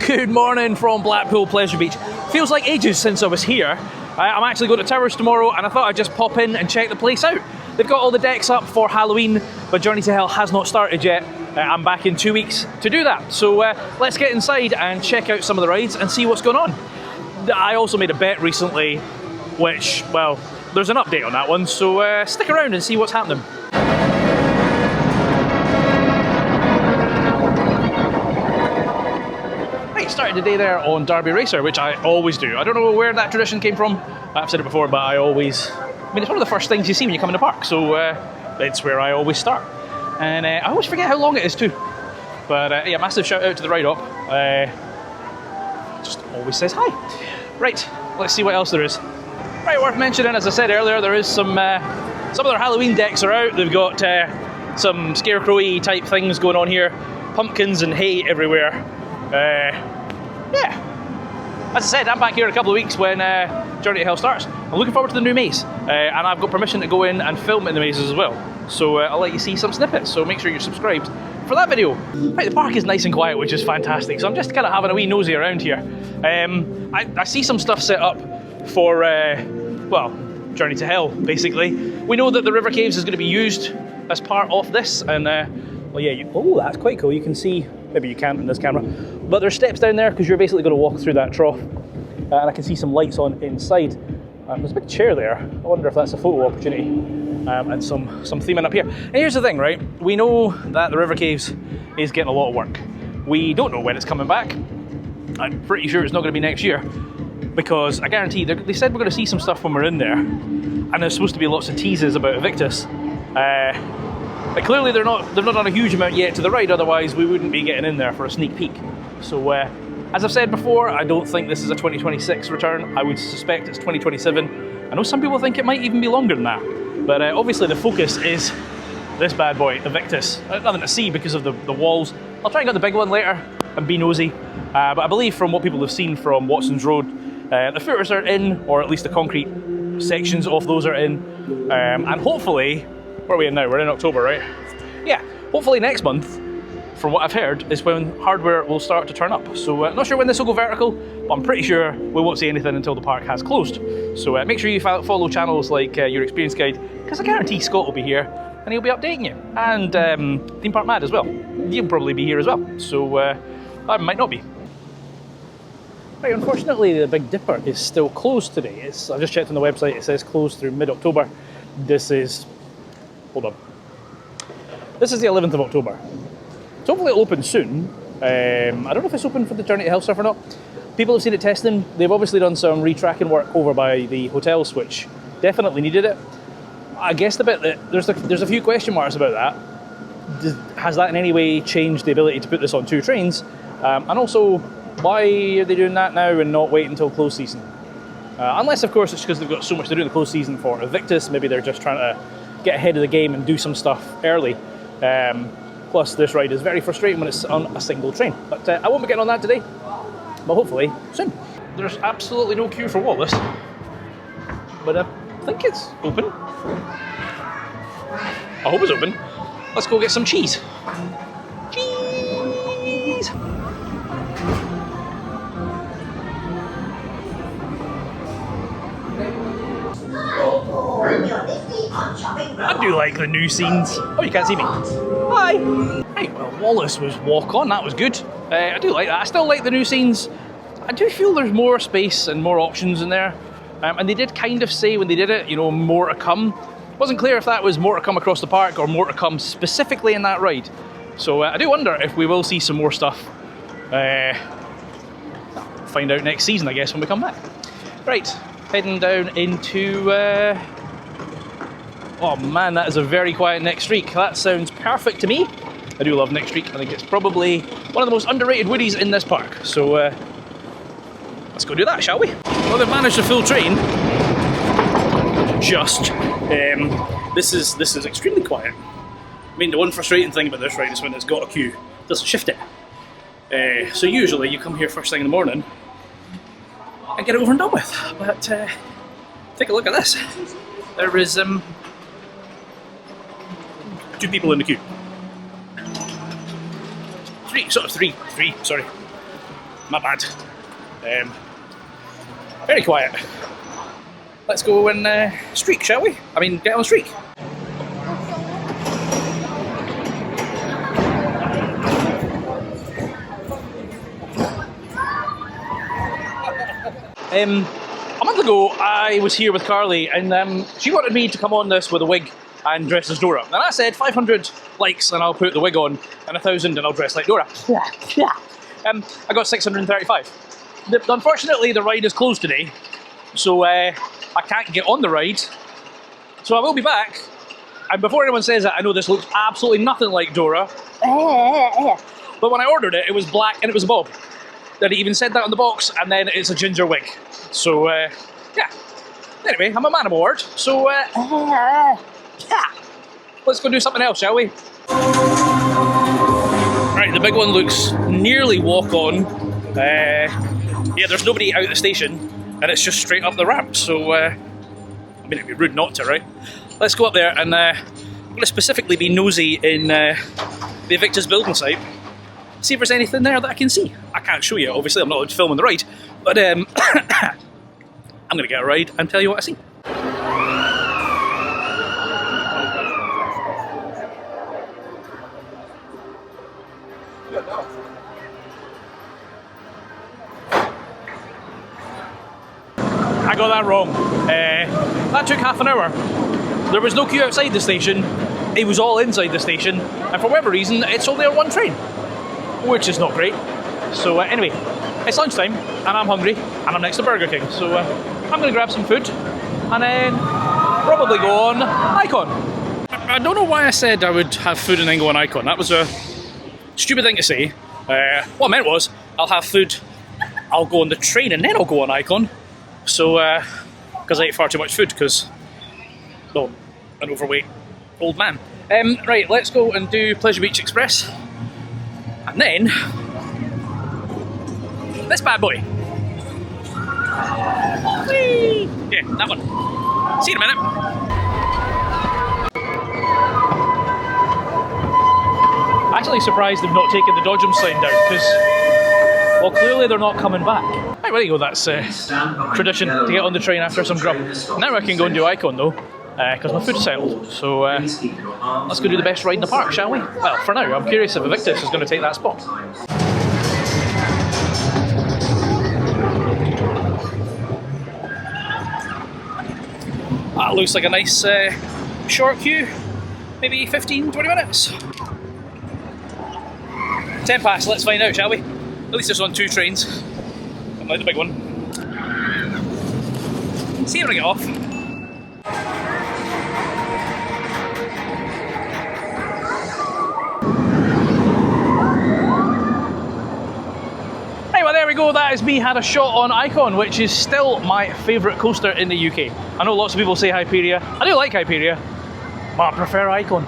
Good morning from Blackpool Pleasure Beach. Feels like ages since I was here. I'm actually going to Towers tomorrow and I thought I'd just pop in and check the place out. They've got all the decks up for Halloween, but Journey to Hell has not started yet. I'm back in 2 weeks to do that. So let's get inside and check out some of the rides and see what's going on. I also made a bet recently, which, well, there's an update on that one, so stick around and see what's happening. Started the day there on Derby Racer, which I always do. I don't know where that tradition came from. I've said it before, but I mean, it's one of the first things you see when you come in the park, so it's where I always start. And I always forget how long it is too. But yeah, massive shout out to the ride up. Just always says hi. Right, let's see what else there is. Right, worth mentioning, as I said earlier, there is some of their Halloween decks are out. They've got some scarecrow-y type things going on here. Pumpkins and hay everywhere. Yeah, as I said, I'm back here in a couple of weeks when Journey to Hell starts. I'm looking forward to the new maze, and I've got permission to go in and film in the mazes as well. So I'll let you see some snippets, so make sure you're subscribed for that video. Right, the park is nice and quiet, which is fantastic, so I'm just kind of having a wee nosy around here. I see some stuff set up for, well, Journey to Hell, basically. We know that the river caves is going to be used as part of this, and well, yeah, oh, that's quite cool. You can see, maybe you can't in this camera, but there's steps down there because you're basically going to walk through that trough. And I can see some lights on inside. There's a big chair there. I wonder if that's a photo opportunity. And some theming up here. And here's the thing, right? We know that the river caves is getting a lot of work. We don't know when it's coming back. I'm pretty sure it's not going to be next year, because I guarantee they said we're going to see some stuff when we're in there, and there's supposed to be lots of teases about Aviktas. But clearly they've not done a huge amount yet to the ride, otherwise we wouldn't be getting in there for a sneak peek. So as I've said before, I don't think this is a 2026 return. I would suspect it's 2027. I know some people think it might even be longer than that, but obviously the focus is this bad boy, Aviktas. Nothing to see because of the walls. I'll try and get the big one later and be nosy, but I believe from what people have seen from Watson's Road, the footers are in, or at least the concrete sections of those are in, and hopefully, where are we in now? We're in October, right? Yeah, hopefully next month, from what I've heard, is when hardware will start to turn up. So not sure when this will go vertical, but I'm pretty sure we won't see anything until the park has closed. So make sure you follow channels like Your Experience Guide, because I guarantee Scott will be here and he'll be updating you. And Theme Park Mad as well. He'll probably be here as well. So I might not be. Right, unfortunately the Big Dipper is still closed today. I've just checked on the website, it says closed through mid-October. This is, hold on. This is the 11th of October. So hopefully it'll open soon. I don't know if it's open for the Journey to Hell stuff or not. People have seen it testing. They've obviously done some retracking work over by the hotels, which definitely needed it. I guess the bit that there's a few question marks about that. Has that in any way changed the ability to put this on 2 trains? And also, why are they doing that now and not wait until close season? Unless, of course, it's because they've got so much to do in the close season for Aviktas. Maybe they're just trying to get ahead of the game and do some stuff early. Plus, this ride is very frustrating when it's on a single train. But I won't be getting on that today, but hopefully soon. There's absolutely no queue for Wallace, but I think it's open. I hope it's open. Let's go get some cheese. Cheese! I do like the new scenes. Oh, you can't see me. Hi! Right, well, Wallace was walk on, that was good. I do like that. I still like the new scenes. I do feel there's more space and more options in there. And they did kind of say when they did it, you know, more to come. It wasn't clear if that was more to come across the park or more to come specifically in that ride. So I do wonder if we will see some more stuff. Find out next season, I guess, when we come back. Right, heading down into... oh man, that is a very quiet next streak. That sounds perfect to me. I do love next streak. I think it's probably one of the most underrated woodies in this park. So let's go do that, shall we? Well, they've managed a full train. Just. This is extremely quiet. I mean, the one frustrating thing about this ride is when it's got a queue, it doesn't shift it. So usually you come here first thing in the morning and get it over and done with. But take a look at this. There is 2 people in the queue. Three, sorry. my bad. Very quiet. Let's go and streak, shall we? I mean, get on the streak. A month ago, I was here with Carly, and she wanted me to come on this with a wig and dress as Dora. And I said 500 likes and I'll put the wig on, and 1,000 and I'll dress like Dora. I got 635. Unfortunately, the ride is closed today, so I can't get on the ride. So I will be back. And before anyone says that, I know this looks absolutely nothing like Dora. But when I ordered it, it was black and it was a bob. That it even said that on the box, and then it's a ginger wig. So, yeah. Anyway, I'm a man of my word, so, yeah. Let's go do something else, shall we? Right, the big one looks nearly walk-on. Yeah, there's nobody out the station, and it's just straight up the ramp, so, I mean, it'd be rude not to, right? Let's go up there, and I'm going to specifically be nosy in the Aviktas building site. See if there's anything there that I can see. I can't show you, obviously, I'm not allowed to film on the ride, but I'm going to get a ride and tell you what I see. I got that wrong. That took half an hour. There was no queue outside the station, it was all inside the station, and for whatever reason, it's only on one train, which is not great. So anyway, it's lunchtime, and I'm hungry, and I'm next to Burger King, so I'm going to grab some food, and then probably go on Icon. I don't know why I said I would have food and then go on Icon. That was a stupid thing to say. What I meant was, I'll have food, I'll go on the train, and then I'll go on Icon. So, because I ate far too much food, because, well, an overweight old man. Right, let's go and do Pleasure Beach Express. And then, this bad boy. Whee! Yeah, that one. See you in a minute. Actually surprised they've not taken the Dodge 'em sign down, because, well, clearly they're not coming back. Right, well, there you go, that's tradition to get on the train after some grub. Now I can go and do Icon though, because my food's settled. So let's go do the best ride in the park, shall we? Well, for now, I'm curious if Aviktas is going to take that spot. That looks like a nice short queue, maybe 15-20 minutes. 10 past, let's find out, shall we? At least it's on 2 trains, unlike the big one. See when I get off. Right, well there we go, that is me had a shot on Icon, which is still my favourite coaster in the UK. I know lots of people say Hyperia. I do like Hyperia, but I prefer Icon.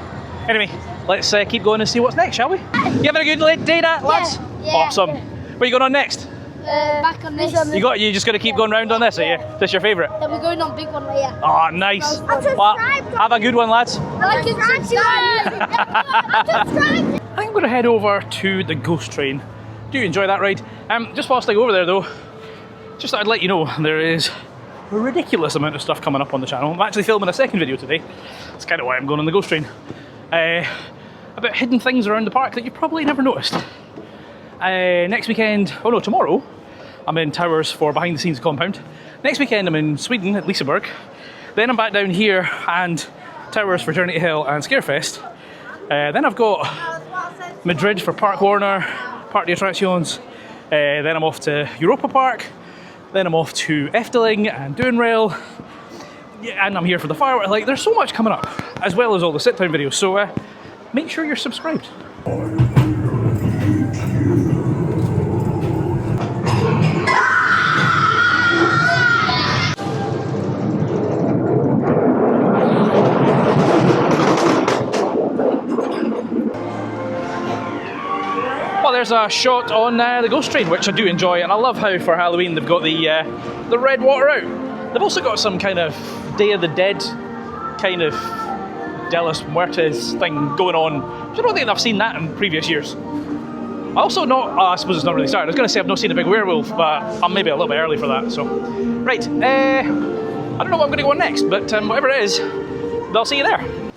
Anyway, let's keep going and see what's next, shall we? You having a good day, lads? Yeah. Awesome. Where are you going on next? Back on this. You just got to keep going round on this, are you? This your favourite? Then we're going on big one later. Oh, nice. Well, have a good one, lads. Like and subscribe. I think I'm going to head over to the Ghost Train. Do enjoy that ride. Just whilst I go over there though, just thought I'd let you know there is a ridiculous amount of stuff coming up on the channel. I'm actually filming a second video today. That's kind of why I'm going on the Ghost Train. About hidden things around the park that you've probably never noticed. Next weekend, oh no, tomorrow, I'm in Towers for behind the scenes compound. Next weekend I'm in Sweden at Liseberg. Then I'm back down here and Towers for Journey to Hell and Scarefest. Then I've got Madrid for Park Warner, Park de Attractions. Then I'm off to Europa Park. Then I'm off to Efteling and Doonrail. Yeah, and I'm here for the fireworks. Like, there's so much coming up, as well as all the sit-down videos. So make sure you're subscribed. Well, there's a shot on the Ghost Train, which I do enjoy, and I love how for Halloween they've got the red water out. They've also got some kind of Day of the Dead kind of De los Muertes thing going on. I don't think I've seen that in previous years. Also not, I suppose it's not really started. I was going to say I've not seen a big werewolf, but I'm maybe a little bit early for that, so. Right, I don't know what I'm going to go on next, but whatever it is, I'll see you there.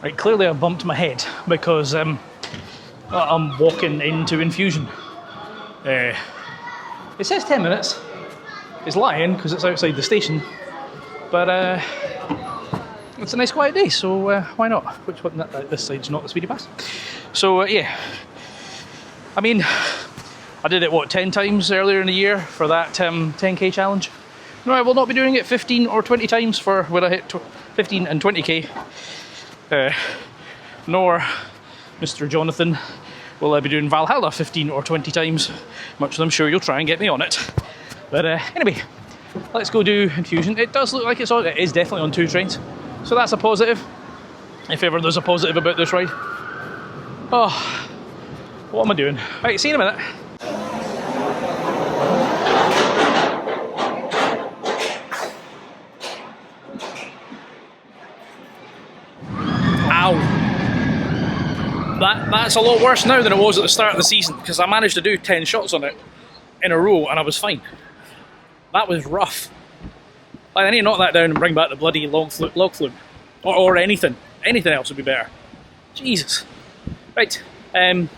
Right, clearly I bumped my head because I'm walking into Infusion. It says 10 minutes. It's lying because it's outside the station, but it's a nice quiet day, so why not? Which one? This side's not the speedy pass. So yeah, I mean, I did it 10 times earlier in the year for that 10k challenge. No, I will not be doing it 15 or 20 times for when I hit 15 and 20k. Nor Mr. Jonathan will I be doing Valhalla 15 or 20 times, much as I'm sure you'll try and get me on it. But anyway, let's go do Infusion. It does look like it is definitely on 2 trains, so that's a positive, if ever there's a positive about this ride. Oh, what am I doing? Right, see you in a minute. Ow. That's a lot worse now than it was at the start of the season, because I managed to do 10 shots on it in a row and I was fine. That was rough. Like, I need to knock that down and bring back the bloody log flume. Or anything. Anything else would be better. Jesus. Right. Trying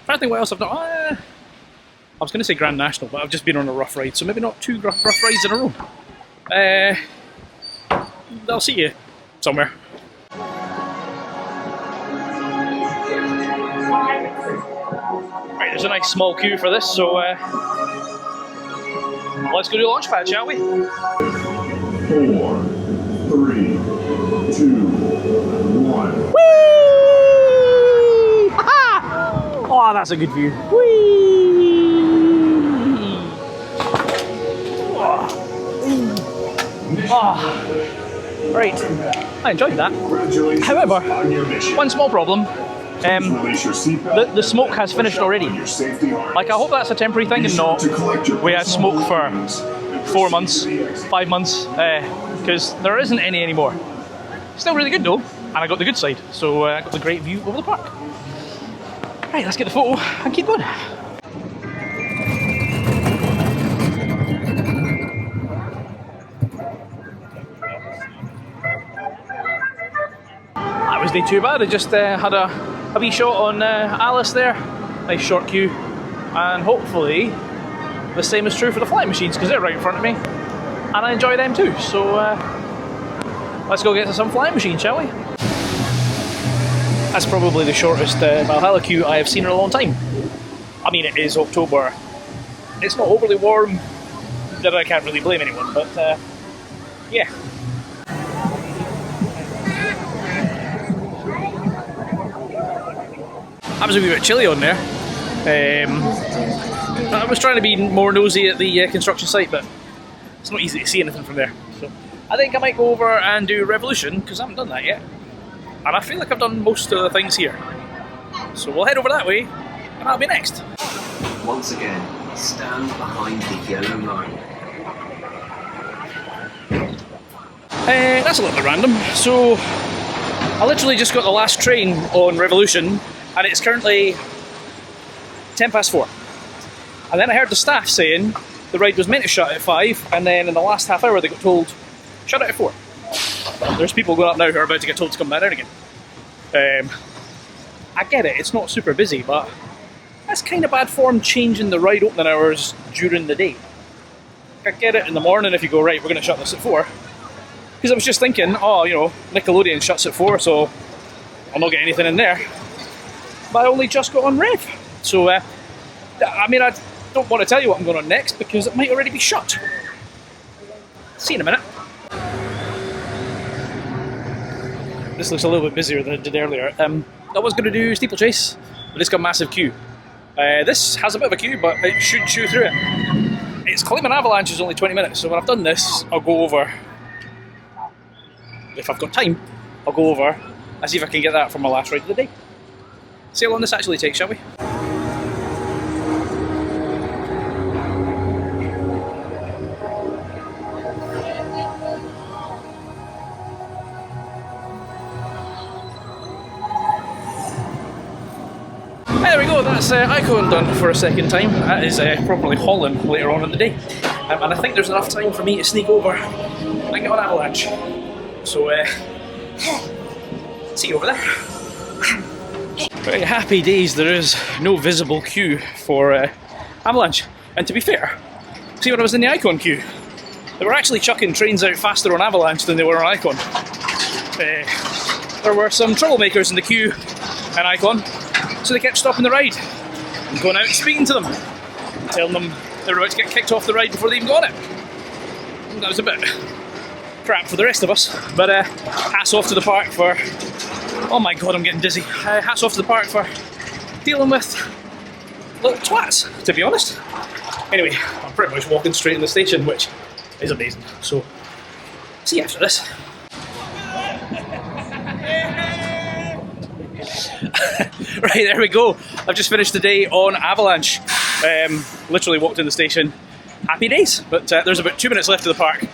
to think what else I've done. I was going to say Grand National, but I've just been on a rough ride, so maybe not 2 rough rides in a row. I'll see you somewhere. Right, there's a nice small queue for this, so let's go do Launchpad, shall we? 4, 3, 2, 1. Whee! Ha-ha! Oh, that's a good view. Whee! Oh. Right, I enjoyed that. However, one small problem. The smoke has finished already. Like, I hope that's a temporary thing and not we had smoke for 4 months, 5 months, because there isn't any anymore. Still really good though, and I got the good side, so I got the great view over the park. Right, let's get the photo and keep going. That wasn't too bad. I just had a wee shot on Alice there. Nice short queue, and hopefully the same is true for the flying machines because they're right in front of me, and I enjoy them too. So let's go get to some flying machines, shall we? That's probably the shortest Valhalla queue I have seen in a long time. I mean, it is October. It's not overly warm, that I can't really blame anyone, but yeah. I was a wee bit chilly on there. I was trying to be more nosy at the construction site, but it's not easy to see anything from there. So I think I might go over and do Revolution, because I haven't done that yet. And I feel like I've done most of the things here. So we'll head over that way, and I'll be next. Once again, stand behind the yellow line. That's a little bit random. So I literally just got the last train on Revolution, and it's currently 4:10. And then I heard the staff saying the ride was meant to shut at 5, and then in the last half hour they got told, shut it at 4. There's people going up now who are about to get told to come back down again. I get it, it's not super busy, but that's kind of bad form changing the ride opening hours during the day. I get it in the morning if you go, right, we're going to shut this at 4. Because I was just thinking, oh, you know, Nickelodeon shuts at 4, so I'll not get anything in there. But I only just got on Rev. So, I mean, I don't want to tell you what I'm going on next because it might already be shut. See you in a minute. This looks a little bit busier than it did earlier. I was going to do Steeplechase, but it's got a massive queue. This has a bit of a queue, but it should chew through it. It's claiming Avalanche is only 20 minutes, so when I've done this, I'll go over. If I've got time, I'll go over and see if I can get that for my last ride of the day. See how long this actually takes, shall we? So that's Icon done for a second time. That is properly hauling later on in the day. And I think there's enough time for me to sneak over and get on Avalanche. So, see you over there. Right, happy days, there is no visible queue for Avalanche. And to be fair, see when I was in the Icon queue, they were actually chucking trains out faster on Avalanche than they were on Icon. There were some troublemakers in the queue and Icon, so they kept stopping the ride and going out and speaking to them, telling them they were about to get kicked off the ride before they even got on it. And that was a bit crap for the rest of us, but hats off to the park for... Oh my god, I'm getting dizzy. Hats off to the park for dealing with little twats, to be honest. Anyway, I'm pretty much walking straight in the station, which is amazing. So, see you after this. Right, there we go. I've just finished the day on Avalanche. Literally walked in the station. Happy days. But there's about 2 minutes left of the park.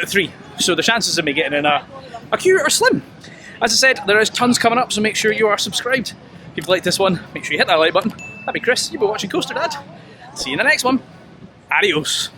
3. So the chances of me getting in a queue are slim. As I said, there is tons coming up, so make sure you are subscribed. If you've liked this one, make sure you hit that like button. That'd be Chris. You've been watching Coaster Dad. See you in the next one. Adios.